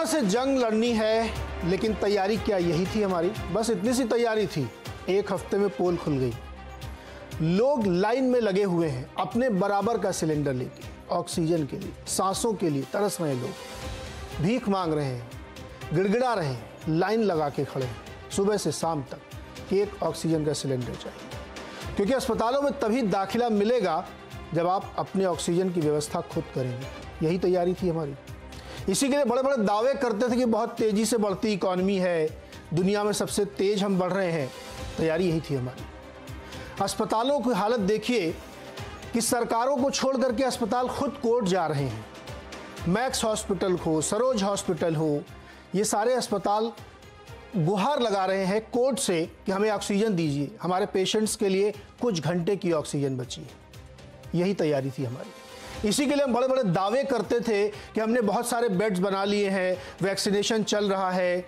Corona से जंग लड़नी है, लेकिन तैयारी क्या यही थी हमारी? बस इतनी सी तैयारी थी। एक हफ्ते में पोल खुल गई। लोग लाइन में लगे हुए हैं अपने बराबर का सिलेंडर लेके, ऑक्सीजन के लिए, सांसों के लिए तरस रहे हैं लोग, भीख मांग रहे हैं, गिड़गिड़ा रहे हैं, लाइन लगा के खड़े हैं सुबह से शाम तक कि एक ऑक्सीजन का सिलेंडर चाहिए। क्योंकि अस्पतालों में तभी दाखिला मिलेगा जब आप अपने ऑक्सीजन की व्यवस्था खुद करेंगे। यही तैयारी थी हमारी। इसी के लिए बड़े बड़े दावे करते थे कि बहुत तेज़ी से बढ़ती इकॉनमी है, दुनिया में सबसे तेज हम बढ़ रहे हैं। तैयारी यही थी हमारी। अस्पतालों की हालत देखिए कि सरकारों को छोड़ करके अस्पताल खुद कोर्ट जा रहे हैं। मैक्स हॉस्पिटल हो, सरोज हॉस्पिटल हो, ये सारे अस्पताल गुहार लगा रहे हैं कोर्ट से कि हमें ऑक्सीजन दीजिए, हमारे पेशेंट्स के लिए कुछ घंटे की ऑक्सीजन बची है। यही तैयारी थी हमारी। इसी के लिए हम बड़े बड़े दावे करते थे कि हमने बहुत सारे बेड्स बना लिए हैं, वैक्सीनेशन चल रहा है,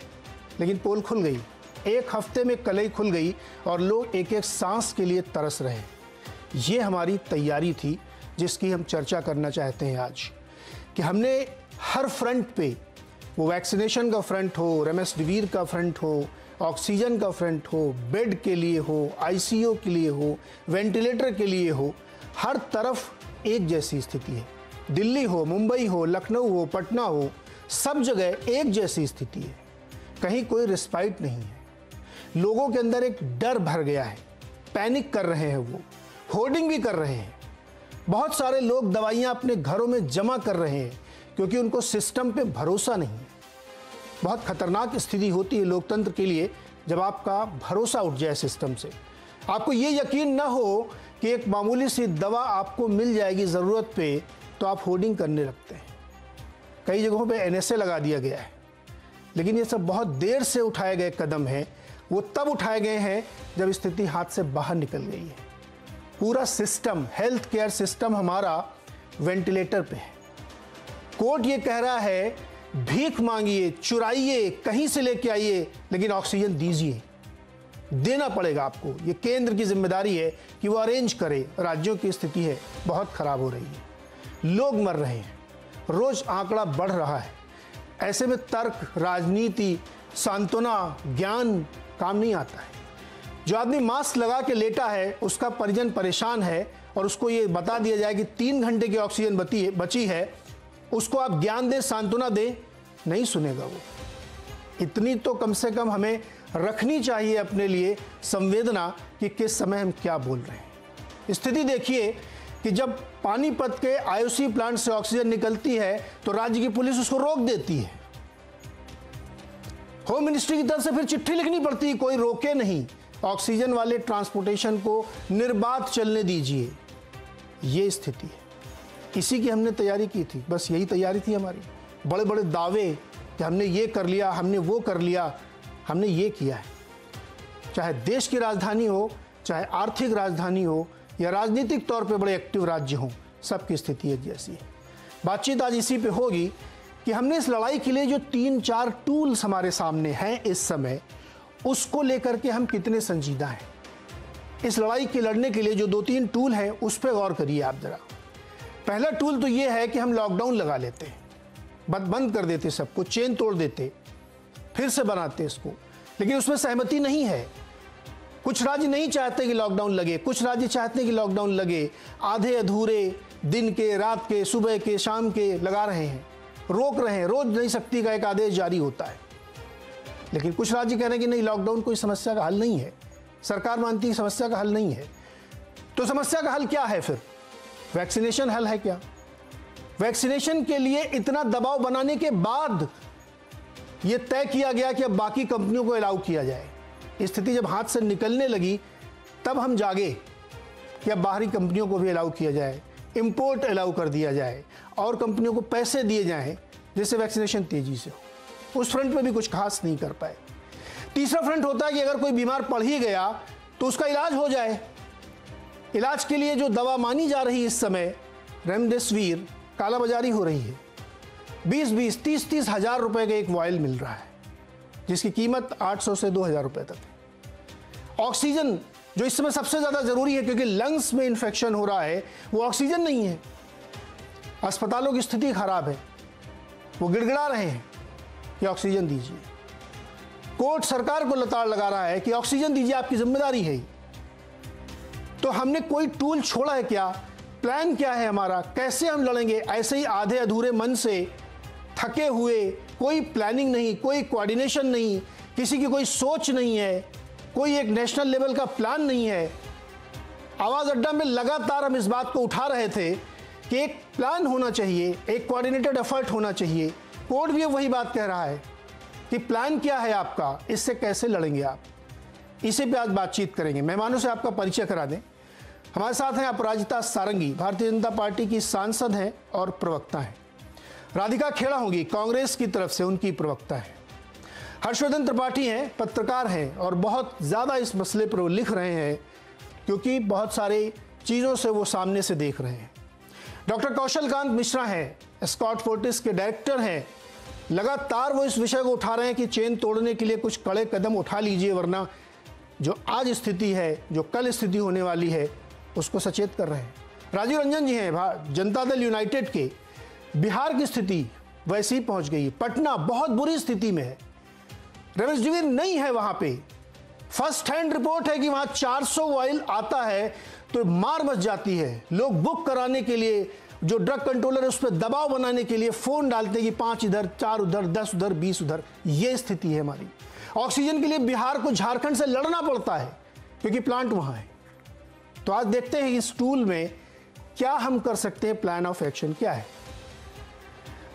लेकिन पोल खुल गई। एक हफ्ते में कलई खुल गई और लोग एक एक सांस के लिए तरस रहे हैं। ये हमारी तैयारी थी जिसकी हम चर्चा करना चाहते हैं आज, कि हमने हर फ्रंट पे, वो वैक्सीनेशन का फ्रंट हो, रेमडेसिविर का फ्रंट हो, ऑक्सीजन का फ्रंट हो, बेड के लिए हो, आईसीयू के लिए हो, वेंटिलेटर के लिए हो, हर तरफ एक जैसी स्थिति है। दिल्ली हो, मुंबई हो, लखनऊ हो, पटना हो, सब जगह एक जैसी स्थिति है। कहीं कोई रिस्पाइट नहीं है। लोगों के अंदर एक डर भर गया है, पैनिक कर रहे हैं, वो होर्डिंग भी कर रहे हैं। बहुत सारे लोग दवाइयाँ अपने घरों में जमा कर रहे हैं क्योंकि उनको सिस्टम पे भरोसा नहीं है। बहुत खतरनाक स्थिति होती है लोकतंत्र के लिए जब आपका भरोसा उठ जाए सिस्टम से। आपको ये यकीन ना हो कि एक मामूली सी दवा आपको मिल जाएगी ज़रूरत पे, तो आप होर्डिंग करने लगते हैं। कई जगहों पे एनएसए लगा दिया गया है, लेकिन ये सब बहुत देर से उठाए गए कदम हैं। वो तब उठाए गए हैं जब स्थिति हाथ से बाहर निकल गई है। पूरा सिस्टम, हेल्थ केयर सिस्टम हमारा वेंटिलेटर पे है। कोर्ट ये कह रहा है भीख मांगिए, चुराइए, कहीं से लेके आइए, लेकिन ऑक्सीजन दीजिए। देना पड़ेगा आपको। ये केंद्र की जिम्मेदारी है कि वो अरेंज करे। राज्यों की स्थिति है बहुत खराब हो रही है, लोग मर रहे हैं, रोज आंकड़ा बढ़ रहा है। ऐसे में तर्क, राजनीति, सांत्वना, ज्ञान काम नहीं आता है। जो आदमी मास्क लगा के लेटा है, उसका परिजन परेशान है, और उसको ये बता दिया जाए कि 3 घंटे की ऑक्सीजन बची है, उसको आप ज्ञान दें, सांत्वना दें, नहीं सुनेगा वो। इतनी तो कम से कम हमें रखनी चाहिए अपने लिए संवेदना कि किस समय हम क्या बोल रहे हैं। स्थिति देखिए कि जब पानीपत के आईओसी प्लांट से ऑक्सीजन निकलती है तो राज्य की पुलिस उसको रोक देती है। होम मिनिस्ट्री की तरफ से फिर चिट्ठी लिखनी पड़ती है, कोई रोके नहीं, ऑक्सीजन वाले ट्रांसपोर्टेशन को निर्बाध चलने दीजिए। ये स्थिति है। इसी की हमने तैयारी की थी। बस यही तैयारी थी हमारी। बड़े बड़े दावे कि हमने ये कर लिया, हमने वो कर लिया, हमने ये किया है। चाहे देश की राजधानी हो, चाहे आर्थिक राजधानी हो, या राजनीतिक तौर पे बड़े एक्टिव राज्य हों, सबकी स्थिति एक जैसी है। बातचीत आज इसी पे होगी कि हमने इस लड़ाई के लिए जो 3-4 टूल्स हमारे सामने हैं इस समय, उसको लेकर के हम कितने संजीदा हैं। इस लड़ाई के लड़ने के लिए जो 2-3 टूल हैं उस पर गौर करिए आप ज़रा। पहला टूल तो ये है कि हम लॉकडाउन लगा लेते, बंद कर देते, सबको चेन तोड़ देते, फिर से बनाते इसको। लेकिन उसमें सहमति नहीं है। कुछ राज्य नहीं चाहते कि लॉकडाउन लगे, कुछ राज्य चाहते हैं कि लॉकडाउन लगे। आधे अधूरे दिन के, रात के, सुबह के, शाम के लगा रहे हैं, रोक रहे हैं। रोज नई शक्ति का एक आदेश जारी होता है। लेकिन कुछ राज्य कह रहे हैं कि नहीं, लॉकडाउन कोई समस्या का हल नहीं है। सरकार मानती है समस्या का हल नहीं है। तो समस्या का हल क्या है फिर? वैक्सीनेशन हल है क्या? वैक्सीनेशन के लिए इतना दबाव बनाने के बाद यह तय किया गया कि अब बाकी कंपनियों को अलाउ किया जाए। स्थिति जब हाथ से निकलने लगी तब हम जागे कि अब बाहरी कंपनियों को भी अलाउ किया जाए, इंपोर्ट अलाउ कर दिया जाए, और कंपनियों को पैसे दिए जाएं जिससे वैक्सीनेशन तेजी से हो। उस फ्रंट पे भी कुछ खास नहीं कर पाए। तीसरा फ्रंट होता है कि अगर कोई बीमार पड़ ही गया तो उसका इलाज हो जाए। इलाज के लिए जो दवा मानी जा रही है इस समय, रेमडेसिविर, कालाबाजारी हो रही है। 20-20, 30-30 हज़ार रुपए का एक वॉयल मिल रहा है, जिसकी कीमत 800 से 2000 रुपए तक है। ऑक्सीजन जो इस समय सबसे ज़्यादा ज़रूरी है, क्योंकि लंग्स में इन्फेक्शन हो रहा है, वो ऑक्सीजन नहीं है। अस्पतालों की स्थिति खराब है, वो गिड़गिड़ा रहे हैं। कि ऑक्सीजन दीजिए, कोर्ट सरकार को लताड़ लगा रहा है कि ऑक्सीजन दीजिए, आपकी जिम्मेदारी है। तो हमने कोई टूल छोड़ा है क्या? प्लान क्या है हमारा? कैसे हम लड़ेंगे? ऐसे ही आधे अधूरे मन से थके हुए, कोई प्लानिंग नहीं, कोई कोऑर्डिनेशन नहीं, किसी की कोई सोच नहीं है, कोई एक नेशनल लेवल का प्लान नहीं है। आवाज अड्डा में लगातार हम इस बात को उठा रहे थे कि एक प्लान होना चाहिए, एक कोऑर्डिनेटेड एफर्ट होना चाहिए। कोर्ट भी वही बात कह रहा है कि प्लान क्या है आपका, इससे कैसे लड़ेंगे आप, इसी पे आज बातचीत करेंगे। मेहमानों से आपका परिचय करा दें। हमारे साथ हैं अपराजिता सारंगी, भारतीय जनता पार्टी की सांसद हैं और प्रवक्ता हैं। राधिका खेड़ा होंगी, कांग्रेस की तरफ से उनकी प्रवक्ता है। हर्षवर्धन त्रिपाठी हैं, पत्रकार हैं और बहुत ज़्यादा इस मसले पर वो लिख रहे हैं क्योंकि बहुत सारी चीज़ों से वो सामने से देख रहे हैं। डॉक्टर कौशल कांत मिश्रा हैं, एस्कॉर्ट फोर्टिस के डायरेक्टर हैं। लगातार वो इस विषय को उठा रहे हैं कि चेन तोड़ने के लिए कुछ कड़े कदम उठा लीजिए, वरना जो आज स्थिति है, जो कल स्थिति होने वाली है, उसको सचेत कर रहे हैं। राजीव रंजन जी हैं, जनता दल यूनाइटेड के। बिहार की स्थिति वैसी ही पहुंच गई, पटना बहुत बुरी स्थिति में है, रेमडेसिविर नहीं है वहां पे। फर्स्ट हैंड रिपोर्ट है कि वहां 400 वाइल आता है तो मार मच जाती है। लोग बुक कराने के लिए, जो ड्रग कंट्रोलर है उस पर दबाव बनाने के लिए फोन डालते हैं कि 5 इधर, 4 उधर, 10 उधर, 20 उधर। ये स्थिति है हमारी। ऑक्सीजन के लिए बिहार को झारखंड से लड़ना पड़ता है क्योंकि प्लांट वहां है। तो आज देखते हैं इस टूल में क्या हम कर सकते हैं, प्लान ऑफ एक्शन क्या है।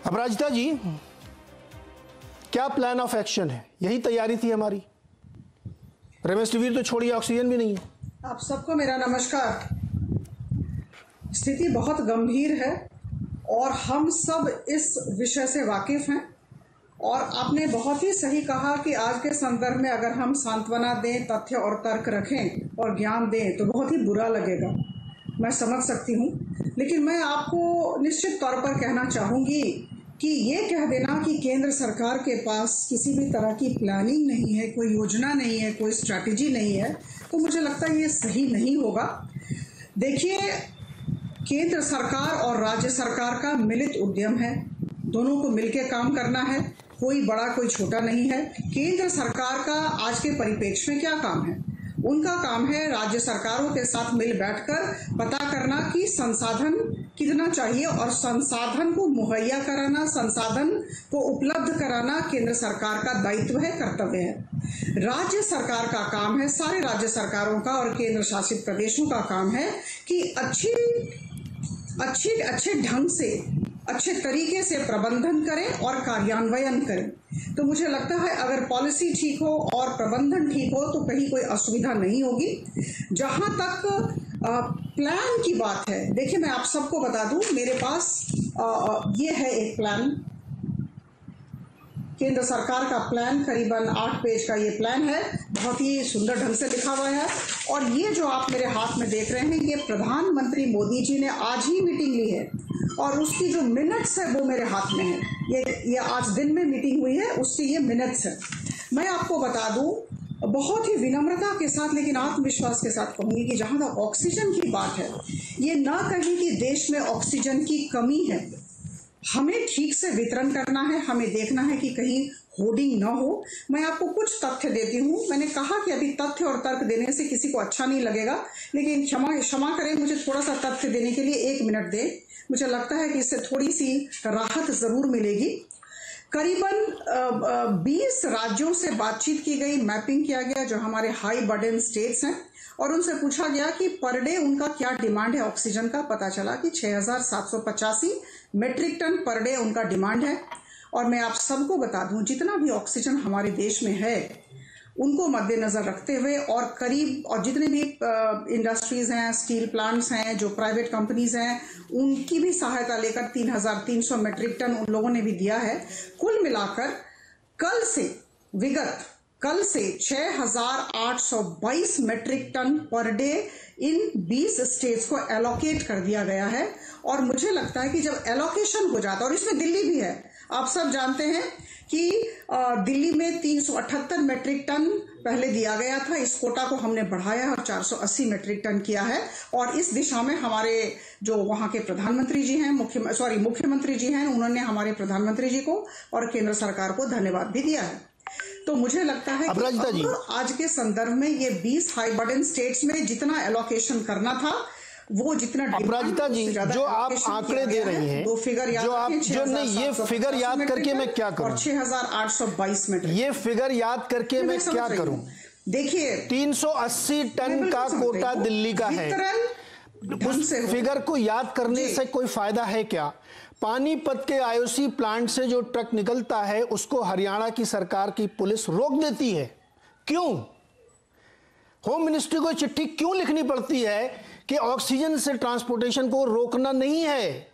अपराजिता जी, क्या प्लान ऑफ एक्शन है? यही तैयारी थी हमारी। रेमडेसिविर तो छोड़िए, ऑक्सीजन भी नहीं है। आप सबको मेरा नमस्कार। स्थिति बहुत गंभीर है और हम सब इस विषय से वाकिफ हैं। और आपने बहुत ही सही कहा कि आज के संदर्भ में अगर हम सांत्वना दें, तथ्य और तर्क रखें और ज्ञान दें तो बहुत ही बुरा लगेगा, मैं समझ सकती हूँ। लेकिन मैं आपको निश्चित तौर पर कहना चाहूँगी कि ये कह देना कि केंद्र सरकार के पास किसी भी तरह की प्लानिंग नहीं है, कोई योजना नहीं है, कोई स्ट्रैटेजी नहीं है, तो मुझे लगता है ये सही नहीं होगा। देखिए, केंद्र सरकार और राज्य सरकार का मिलित उद्यम है, दोनों को मिलकर काम करना है, कोई बड़ा कोई छोटा नहीं है। केंद्र सरकार का आज के परिप्रेक्ष्य में क्या काम है? उनका काम है राज्य सरकारों के साथ मिल बैठकर पता करना कि संसाधन कितना चाहिए और संसाधन को मुहैया कराना, संसाधन को उपलब्ध कराना केंद्र सरकार का दायित्व है, कर्तव्य है। राज्य सरकार का काम है, सारे राज्य सरकारों का और केंद्र शासित प्रदेशों का काम है कि अच्छे ढंग से, अच्छे तरीके से प्रबंधन करें और कार्यान्वयन करें। तो मुझे लगता है अगर पॉलिसी ठीक हो और प्रबंधन ठीक हो तो कहीं कोई असुविधा नहीं होगी। जहां तक प्लान की बात है, देखिए मैं आप सबको बता दूं, मेरे पास ये है एक प्लान, केंद्र सरकार का प्लान, करीबन 8 पेज का ये प्लान है, बहुत ही सुंदर ढंग से लिखा हुआ है। और ये जो आप मेरे हाथ में देख रहे हैं, ये प्रधानमंत्री मोदी जी ने आज ही मीटिंग ली है और उसकी जो मिनट्स है वो मेरे हाथ में है। ये आज दिन में मीटिंग हुई है, उससे ये मिनट्स है। मैं आपको बता दूं, बहुत ही विनम्रता के साथ लेकिन आत्मविश्वास के साथ कहूंगी कि जहां तक ऑक्सीजन की बात है, ये ना कहीं कि देश में ऑक्सीजन की कमी है, हमें ठीक से वितरण करना है, हमें देखना है कि कहीं होर्डिंग ना हो। मैं आपको कुछ तथ्य देती हूँ। मैंने कहा कि अभी तथ्य और तर्क देने से किसी को अच्छा नहीं लगेगा, लेकिन क्षमा करें, मुझे थोड़ा सा तथ्य देने के लिए 1 मिनट दें। मुझे लगता है कि इससे थोड़ी सी राहत जरूर मिलेगी। करीबन 20 राज्यों से बातचीत की गई, मैपिंग किया गया जो हमारे हाई बर्डन स्टेट्स हैं, और उनसे पूछा गया कि पर डे उनका क्या डिमांड है ऑक्सीजन का। पता चला कि 6785 मेट्रिक टन पर डे उनका डिमांड है। और मैं आप सबको बता दूं, जितना भी ऑक्सीजन हमारे देश में है उनको मद्देनजर रखते हुए और जितने भी इंडस्ट्रीज हैं, स्टील प्लांट्स हैं, जो प्राइवेट कंपनीज हैं, उनकी भी सहायता लेकर 3300 मेट्रिक टन उन लोगों ने भी दिया है। कुल मिलाकर कल से 6822 metric ton per day in 20 states को एलोकेट कर दिया गया है। और मुझे लगता है कि जब एलोकेशन हो जाता है, और इसमें दिल्ली भी है, आप सब जानते हैं कि दिल्ली में 378 मैट्रिक टन पहले दिया गया था, इस कोटा को हमने बढ़ाया और 480 मैट्रिक टन किया है। और इस दिशा में हमारे जो वहां के प्रधानमंत्री जी हैं, मुख्यमंत्री जी हैं, उन्होंने हमारे प्रधानमंत्री जी को और केंद्र सरकार को धन्यवाद भी दिया है। तो मुझे लगता है कि आज के संदर्भ में ये 20 हाई बर्डन स्टेट्स में जितना एलोकेशन करना था वो जितना, अपराजिता जी जो आप आंकड़े दे रही हैं, दो फिगर याद ये फिगर याद करके मैं क्या करूं, 6,822 मीटर, ये फिगर याद करके मैं क्या करूं? देखिए 380 टन का कोटा दिल्ली का है, उस फिगर को याद करने से कोई फायदा है क्या? पानीपत के आईओसी प्लांट से जो ट्रक निकलता है उसको हरियाणा की सरकार की पुलिस रोक देती है, क्यों? होम मिनिस्ट्री को चिट्ठी क्यों लिखनी पड़ती है कि ऑक्सीजन से ट्रांसपोर्टेशन को रोकना नहीं है?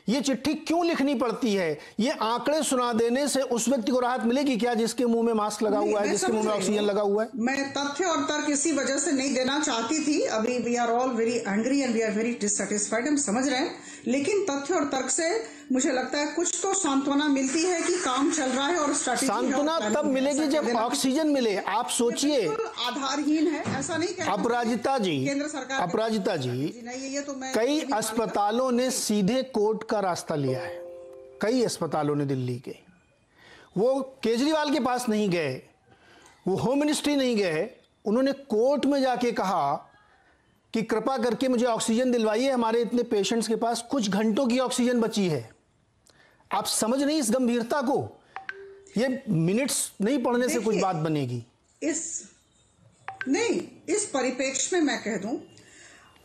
ये चिट्ठी क्यों लिखनी पड़ती है? ये आंकड़े सुना देने से उस व्यक्ति को राहत मिलेगी क्या जिसके मुंह में मास्क लगा हुआ है, जिसके मुंह में ऑक्सीजन लगा हुआ है? मैं तथ्य और तर्क इसी वजह से नहीं देना चाहती थी। अभी we are all very angry and we are very dissatisfied, हम समझ रहे हैं, लेकिन तथ्य और तर्क से मुझे लगता है कुछ तो सांत्वना मिलती है कि काम चल रहा है और स्ट्रैटेजी। सांत्वना तब मिलेगी जब ऑक्सीजन मिले। आप सोचिए, आधारहीन है ऐसा नहीं कहना। अपराजिता जी, केंद्र सरकार, अपराजिता जी, ये तो मैं, कई अस्पतालों ने सीधे कोर्ट का रास्ता लिया है, कई अस्पतालों ने दिल्ली के, वो केजरीवाल के पास नहीं गए, वो होम मिनिस्ट्री नहीं गए, उन्होंने कोर्ट में जाके कहा कि कृपा करके मुझे ऑक्सीजन दिलवाइए, हमारे इतने पेशेंट्स के पास कुछ घंटों की ऑक्सीजन बची है। आप समझ नहीं इस गंभीरता को? ये मिनट्स नहीं पढ़ने से कुछ बात बनेगी। इस परिप्रेक्ष्य में मैं कह दूं,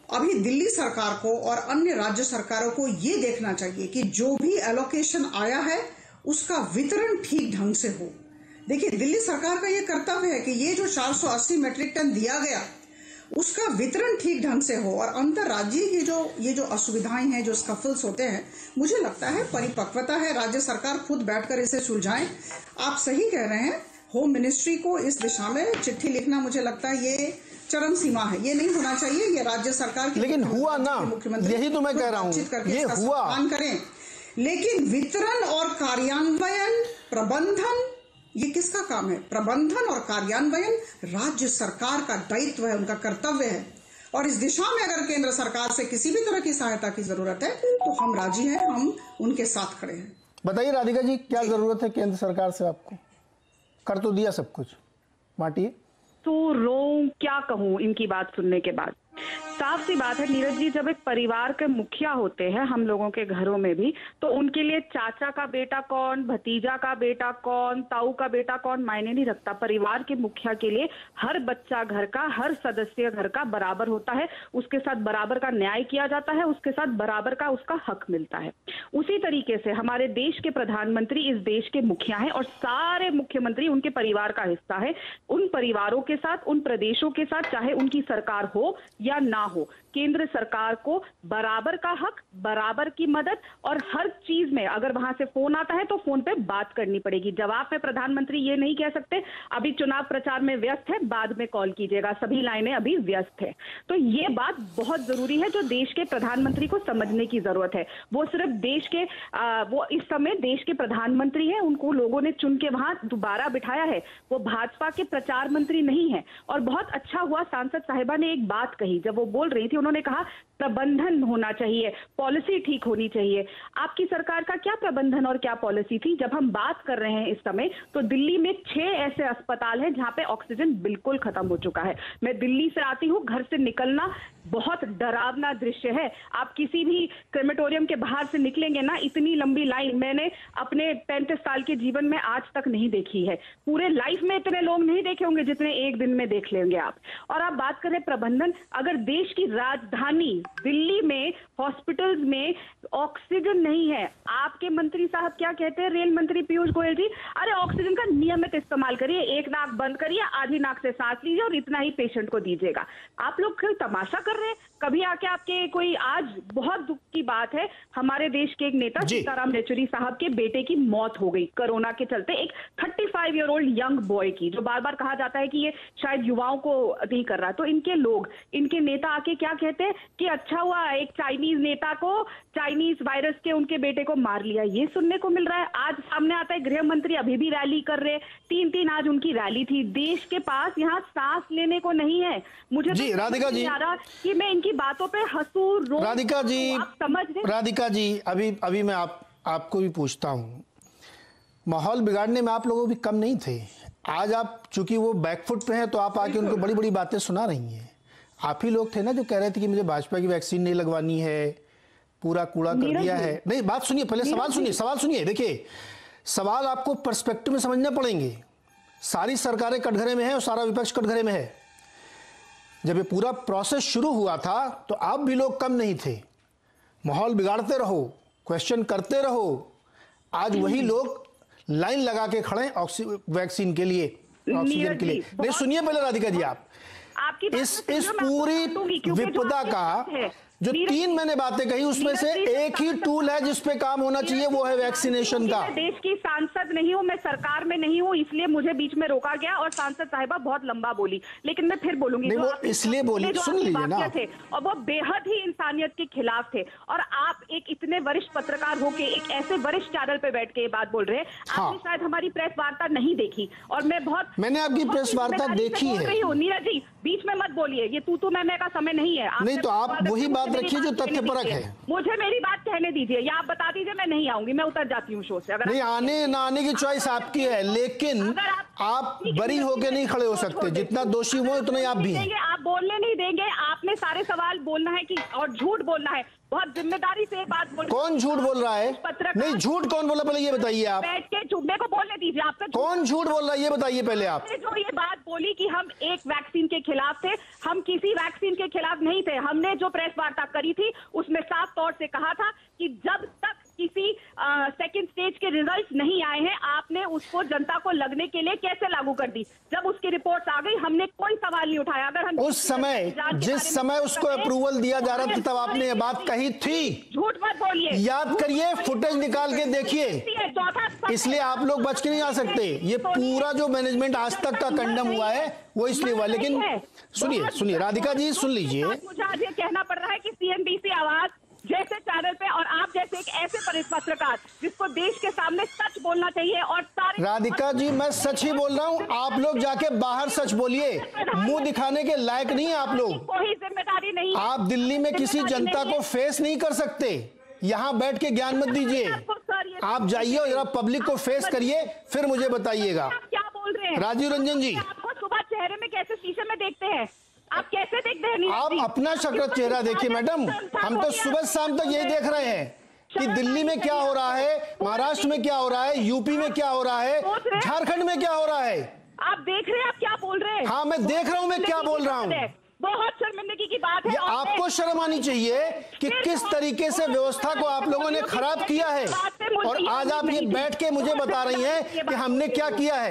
अभी दिल्ली सरकार को और अन्य राज्य सरकारों को ये देखना चाहिए कि जो भी एलोकेशन आया है उसका वितरण ठीक ढंग से हो। देखिए, दिल्ली सरकार का ये कर्तव्य है कि ये जो 480 मैट्रिक टन दिया गया उसका वितरण ठीक ढंग से हो, और अंतर्राज्यीय की ये जो असुविधाएं हैं, जो स्कफल्स होते हैं, मुझे लगता है परिपक्वता है, राज्य सरकार खुद बैठकर इसे सुलझाएं। आप सही कह रहे हैं, होम मिनिस्ट्री को इस दिशा में चिट्ठी लिखना मुझे लगता है ये चरम सीमा है, ये नहीं होना चाहिए, ये राज्य सरकार की, लेकिन हुआ ना, यही तो मैं कह रहा हूँ, ये हुआ करें। लेकिन वितरण और कार्यान्वयन, प्रबंधन, ये किसका काम है? प्रबंधन और कार्यान्वयन राज्य सरकार का दायित्व है, उनका कर्तव्य है। और इस दिशा में अगर केंद्र सरकार से किसी भी तरह की सहायता की जरूरत है तो हम राजी हैं, हम उनके साथ खड़े हैं। बताइए राधिका जी, क्या जरूरत है केंद्र सरकार से? आपको कर तो दिया सब कुछ, बांटिए। तो रो क्या कहूँ इनकी बात सुनने के बाद। साफ सी बात है नीरज जी, जब एक परिवार के मुखिया होते हैं हम लोगों के घरों में भी, तो उनके लिए चाचा का बेटा कौन, भतीजा का बेटा कौन, ताऊ का बेटा कौन मायने नहीं रखता। परिवार के मुखिया के लिए हर बच्चा घर का, हर सदस्य घर का बराबर होता है, उसके साथ बराबर का न्याय किया जाता है, उसके साथ बराबर का उसका हक मिलता है। उसी तरीके से हमारे देश के प्रधानमंत्री इस देश के मुखिया हैं और सारे मुख्यमंत्री उनके परिवार का हिस्सा है। उन परिवारों के साथ, उन प्रदेशों के साथ, चाहे उनकी सरकार हो या ना हो, केंद्र सरकार को बराबर का हक, बराबर की मदद, और हर चीज में अगर वहां से फोन आता है तो फोन पे बात करनी पड़ेगी। जवाब में प्रधानमंत्री ये नहीं कह सकते अभी चुनाव प्रचार में व्यस्त है, बाद में कॉल कीजिएगा, सभी लाइनें अभी व्यस्त है। तो ये बात बहुत जरूरी है जो देश के प्रधानमंत्री को समझने की जरूरत है। वो सिर्फ देश के वो इस समय देश के प्रधानमंत्री हैं, उनको लोगों ने चुन के वहां दोबारा बिठाया है, वो भाजपा के प्रचार मंत्री नहीं है। और बहुत अच्छा हुआ सांसद साहिबा ने एक बात कही, जब वो बोल रही थी, उन्होंने कहा प्रबंधन होना चाहिए, पॉलिसी ठीक होनी चाहिए। आपकी सरकार का क्या प्रबंधन और क्या पॉलिसी थी? जब हम बात कर रहे हैं इस समय, तो दिल्ली में 6 ऐसे अस्पताल हैं जहां पे ऑक्सीजन बिल्कुल खत्म हो चुका है। मैं दिल्ली से आती हूँ, घर से निकलना बहुत डरावना दृश्य है। आप किसी भी क्रेमेटोरियम के बाहर से निकलेंगे ना, इतनी लंबी लाइन मैंने अपने 35 साल के जीवन में आज तक नहीं देखी है। पूरे लाइफ में इतने लोग नहीं देखे होंगे जितने एक दिन में देख लेंगे आप। और आप बात करें प्रबंधन, अगर देश की राजधानी दिल्ली में हॉस्पिटल्स में ऑक्सीजन नहीं है, आपके मंत्री साहब क्या कहते हैं, रेल मंत्री पीयूष गोयल जी, अरे ऑक्सीजन का नियमित इस्तेमाल करिए, एक नाक बंद करिए, आधी नाक से सांस लीजिए और इतना ही पेशेंट को दीजिएगा। आप लोग कोई तमाशा कर रहे हैं? कभी आके आपके कोई, आज बहुत दुख की बात है, हमारे देश के एक नेता सीताराम येचुरी साहब के बेटे की मौत हो गई कोरोना के चलते, एक 35 ईयर ओल्ड यंग बॉय की, जो बार बार कहा जाता है कि ये शायद युवाओं को नहीं कर रहा। तो इनके लोग, इनके नेता आके क्या कहते हैं कि अच्छा हुआ एक चाइनीज नेता को चाइनीज वायरस के उनके बेटे को मार लिया, ये सुनने को मिल रहा है। आज सामने आता है गृह मंत्री अभी भी रैली कर रहे, 3 आज उनकी रैली थी। देश के पास यहाँ सांस लेने को नहीं है। मुझे जी राधिका जी, कि मैं इनकी बातों पे हंसू रो। राधिका जी, आप समझ रहे? राधिका जी, अभी मैं आपको भी पूछता हूँ, माहौल बिगाड़ने में आप लोगों भी कम नहीं थे। आज आप चूंकि वो बैकफुट पे हैं तो आप आके उनको बड़ी बड़ी बातें सुना रही हैं। आप ही लोग थे ना जो कह रहे थे कि मुझे भाजपा की वैक्सीन नहीं लगवानी है, पूरा कूड़ा कर दिया है। नहीं, बात सुनिए, पहले सवाल सुनिए। देखिए, सवाल आपको पर्सपेक्टिव में समझने पड़ेंगे। सारी सरकारें कटघरे में है और सारा विपक्ष कटघरे में है। जब ये पूरा प्रोसेस शुरू हुआ था तो आप भी लोग कम नहीं थे। माहौल बिगाड़ते रहो, क्वेश्चन करते रहो। आज वही लोग लाइन लगा के खड़े वैक्सीन के लिए, ऑक्सीजन के लिए। नहीं, सुनिए पहले राधिका जी, आप इस पूरी विपदा का जो 3 मैंने बातें कही उसमें से एक ही टूल है जिस पे काम होना चाहिए, वो है वैक्सीनेशन का। मैं देश की सांसद नहीं हूँ, मैं सरकार में नहीं हूँ, इसलिए मुझे बीच में रोका गया और सांसद साहिबा बहुत लंबा बोली, लेकिन मैं फिर बोलूंगी। नहीं, वो इसलिए बोली, सुन लीजिए ना। थे और वो बेहद ही इंसानियत के खिलाफ थे। और आप एक इतने वरिष्ठ पत्रकार होके एक ऐसे वरिष्ठ चैनल पे बैठ के ये बात बोल रहे हैं। आपने शायद हमारी प्रेस वार्ता नहीं देखी और मैंने आपकी प्रेस वार्ता देखी है। नीरज जी, बीच में मत बोलिए, ये तू मैं का समय नहीं है। नहीं तो आप वही बात रखिए जो तथ्यपरक है। मुझे मेरी बात कहने दीजिए, या आप बता दीजिए मैं नहीं आऊंगी, मैं उतर जाती हूँ शो से। अगर नहीं आने ना आने की चॉइस आपकी है, लेकिन आप बरी होके नहीं खड़े हो सकते। जितना दोषी हो उतना ही आप भी हैं। आप बोलने नहीं देंगे, आपने सारे सवाल बोलना है कि और झूठ बोलना है। बहुत जिम्मेदारी से बात बोल। कौन झूठ बोल रहा है? नहीं, झूठ कौन बोला पहले ये बताइए आप। बैठ के झूठने को बोलने दीजिए। आपका कौन झूठ बोल रहा है ये बताइए पहले आप। जो ये बात बोली कि हम एक वैक्सीन के खिलाफ थे, हम किसी वैक्सीन के खिलाफ नहीं थे। हमने जो प्रेस वार्ता करी थी उसमें साफ तौर से कहा था कि जब तक किसी सेकंड स्टेज के रिजल्ट्स नहीं आए हैं, आपने उसको जनता को लगने के लिए कैसे लागू कर दी। जब उसकी रिपोर्ट आ गई हमने कोई सवाल नहीं उठाया। अगर हम उस समय जिस समय उसको अप्रूवल दिया जा रहा था तब आपने ये बात कही थी। झूठ मत बोलिए, याद करिए, फुटेज निकाल के देखिए। इसलिए आप लोग बच के नहीं आ सकते। ये पूरा जो मैनेजमेंट आज तक का कंडम हुआ है वो इसलिए हुआ। लेकिन सुनिए राधिका जी, सुन लीजिए। मुझे आज ये कहना पड़ रहा है कि सीएनबीसी आवाज जैसे चैनल पे और आप जैसे एक ऐसे पत्रकार जिसको देश के सामने सच बोलना चाहिए और सारे। राधिका जी, मैं सच ही बोल रहा हूँ। आप लोग जाके बाहर सच बोलिए, मुंह दिखाने के लायक नहीं है आप लोग। कोई जिम्मेदारी नहीं। आप दिल्ली में किसी जनता को फेस नहीं कर सकते। यहाँ बैठ के ज्ञान मत दीजिए। आप जाइए और जरा पब्लिक को फेस करिए, फिर मुझे बताइएगा। क्या बोल रहे हैं राजीव रंजन जी? आपको सुबह चेहरे में कैसे शीशे में देखते हैं? आप कैसे देखते हैं? आप अपना शक्ल चेहरा देखिए मैडम। हम तो सुबह शाम तक यही देख रहे हैं कि दिल्ली में क्या हो रहा है, महाराष्ट्र में क्या हो रहा है, यूपी में क्या हो रहा है, झारखंड में क्या हो रहा है। आप देख रहे हैं, आप क्या बोल रहे हैं? हाँ, मैं देख रहा हूँ, मैं क्या बोल रहा हूँ। बहुत शर्मिंदगी की बात है। आपको शर्म आनी चाहिए कि किस तरीके से व्यवस्था को आप लोगों ने खराब किया है। और आज आप ये बैठ के मुझे बता रही हैं कि हमने क्या किया है।